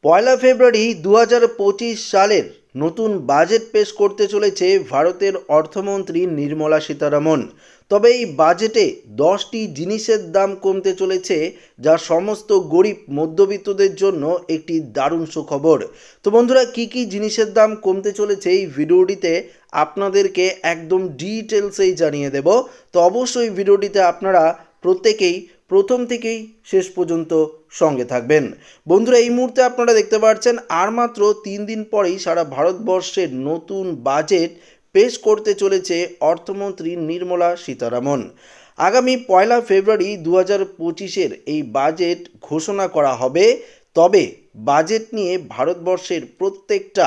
পয়লা ফেব্রুয়ারি 2025 সালের নতুন বাজেট পেশ করতে চলেছে ভারতের অর্থমন্ত্রী নির্মলা সীতারামন। তবে এই বাজেটে 10টি জিনিসের দাম কমতে চলেছে, যা সমস্ত গরিব মধ্যবিত্তদের জন্য একটি দারুণ সুখবর। তো বন্ধুরা, কি কি জিনিসের দাম কমতে চলেছে এই ভিডিওটিতে আপনাদেরকে একদম ডিটেলসেই জানিয়ে দেব। তো অবশ্যই ভিডিওটিতে আপনারা প্রত্যেকেই প্রথম থেকেই শেষ পর্যন্ত সঙ্গে থাকবেন। বন্ধুরা, এই মুহূর্তে আপনারা দেখতে পাচ্ছেন আর মাত্র 3 দিন পরেই সারা ভারতবর্ষের নতুন বাজেট পেশ করতে চলেছে অর্থমন্ত্রী নির্মলা সীতারামন। আগামী পয়লা ফেব্রুয়ারি 2025-এর এই বাজেট ঘোষণা করা হবে। তবে বাজেট নিয়ে ভারতবর্ষের প্রত্যেকটা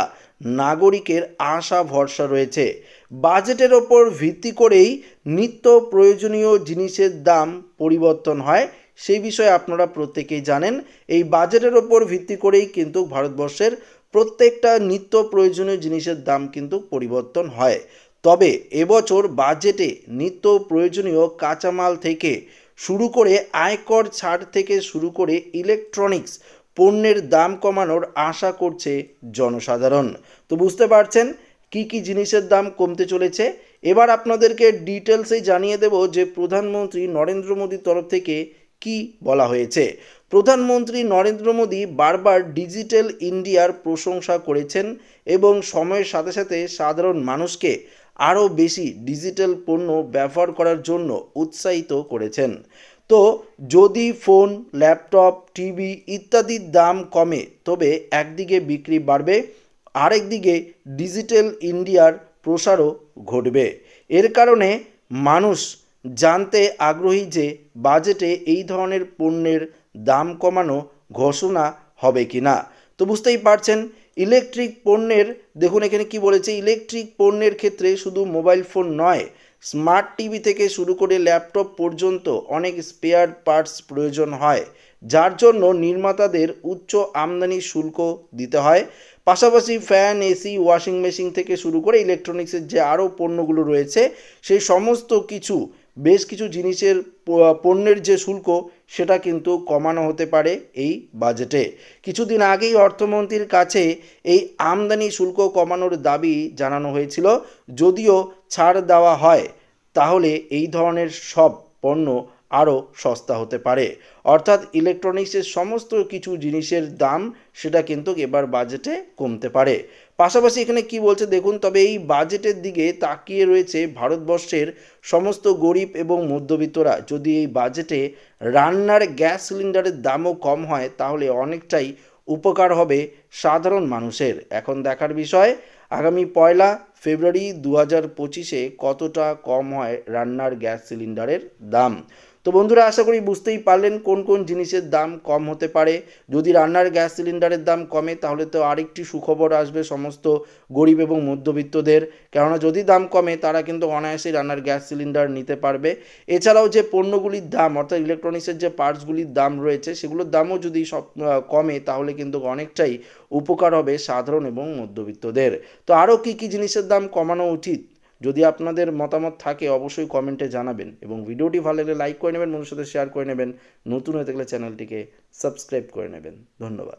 নাগরিকের আশা ভরসা রয়েছে। বাজেটের ওপর ভিত্তি করেই নিত্য প্রয়োজনীয় জিনিসের দাম পরিবর্তন হয়, সেই বিষয়ে আপনারা প্রত্যেকেই জানেন। এই বাজেটের ওপর ভিত্তি করেই কিন্তু ভারতবর্ষের প্রত্যেকটা নিত্য প্রয়োজনীয় জিনিসের দাম কিন্তু পরিবর্তন হয়। তবে এবছর বাজেটে নিত্য প্রয়োজনীয় কাঁচামাল থেকে শুরু করে আয়কর ছাড় থেকে শুরু করে ইলেকট্রনিক্স পণ্যের দাম কমানোর আশা করছে জনসাধারণ। তো বুঝতে পারছেন কি কি জিনিসের দাম কমতে চলেছে। এবার আপনাদেরকে ডিটেলসে জানিয়ে দেব যে প্রধানমন্ত্রী নরেন্দ্র মোদীর তরফ থেকে কি বলা হয়েছে। প্রধানমন্ত্রী নরেন্দ্র মোদী বারবার ডিজিটাল ইন্ডিয়ার প্রশংসা করেছেন এবং সময়ের সাথে সাথে সাধারণ মানুষকে আরও বেশি ডিজিটাল পণ্য ব্যবহার করার জন্য উৎসাহিত করেছেন। তো যদি ফোন, ল্যাপটপ, টিভি ইত্যাদির দাম কমে, তবে একদিকে বিক্রি বাড়বে, আরেকদিকে ডিজিটাল ইন্ডিয়ার প্রসারও ঘটবে। এর কারণে মানুষ জানতে আগ্রহী যে বাজেটে এই ধরনের পণ্যের দাম কমানো ঘোষণা হবে কি না। তো বুঝতেই পারছেন ইলেকট্রিক পণ্যের, দেখুন এখানে কি বলেছে, ইলেকট্রিক পণ্যের ক্ষেত্রে শুধু মোবাইল ফোন নয়, স্মার্ট টিভি থেকে শুরু করে ল্যাপটপ পর্যন্ত অনেক স্পেয়ার পার্টস প্রয়োজন হয়, যার জন্য নির্মাতাদের উচ্চ আমদানি শুল্ক দিতে হয়। পাশাপাশি ফ্যান, এসি, ওয়াশিং মেশিন থেকে শুরু করে ইলেকট্রনিক্সের যে আরও পণ্যগুলো রয়েছে, সেই সমস্ত কিছু বেশ কিছু জিনিসের পণ্যের যে শুল্ক সেটা কিন্তু কমানো হতে পারে এই বাজেটে। কিছুদিন আগেই অর্থমন্ত্রীর কাছে এই আমদানি শুল্ক কমানোর দাবি জানানো হয়েছিল। যদিও ছাড় দেওয়া হয়, তাহলে এই ধরনের সব পণ্য আরও সস্তা হতে পারে। অর্থাৎ ইলেকট্রনিক্সের সমস্ত কিছু জিনিসের দাম সেটা কিন্তু এবার বাজেটে কমতে পারে। পাশাপাশি এখানে কি বলছে দেখুন, তবে এই বাজেটের দিকে তাকিয়ে রয়েছে ভারতবর্ষের সমস্ত গরিব এবং মধ্যবিত্তরা। যদি এই বাজেটে রান্নার গ্যাস সিলিন্ডারের দামও কম হয়, তাহলে অনেকটাই উপকার হবে সাধারণ মানুষের। এখন দেখার বিষয় আগামী পয়লা ফেব্রুয়ারি 2025-এ কতটা কম হয় রান্নার গ্যাস সিলিন্ডারের দাম। তো বন্ধুরা, আশা করি বুঝতেই পারলেন কোন কোন জিনিসের দাম কম হতে পারে। যদি রান্নার গ্যাস সিলিন্ডারের দাম কমে, তাহলে তো আরেকটি সুখবর আসবে সমস্ত গরিব এবং মধ্যবিত্তদের। কেননা যদি দাম কমে, তারা কিন্তু অনায়াসেই রান্নার গ্যাস সিলিন্ডার নিতে পারবে। এছাড়াও যে পণ্যগুলির দাম, অর্থাৎ ইলেকট্রনিক্সের যে পার্টসগুলির দাম রয়েছে, সেগুলোর দামও যদি কমে, তাহলে কিন্তু অনেকটাই উপকার হবে সাধারণ এবং মধ্যবিত্তদের। তো আরও কী কী জিনিসের দাম কমানো উচিত, যদি আপনাদের মতামত থাকে অবশ্যই কমেন্টে জানাবেন, এবং ভিডিওটি ভালো লাগলে লাইক করে নেবেন, বন্ধুদের সাথে শেয়ার করে নেবেন, নতুন হয়ে থাকলে চ্যানেলটিকে সাবস্ক্রাইব করে নেবেন। ধন্যবাদ।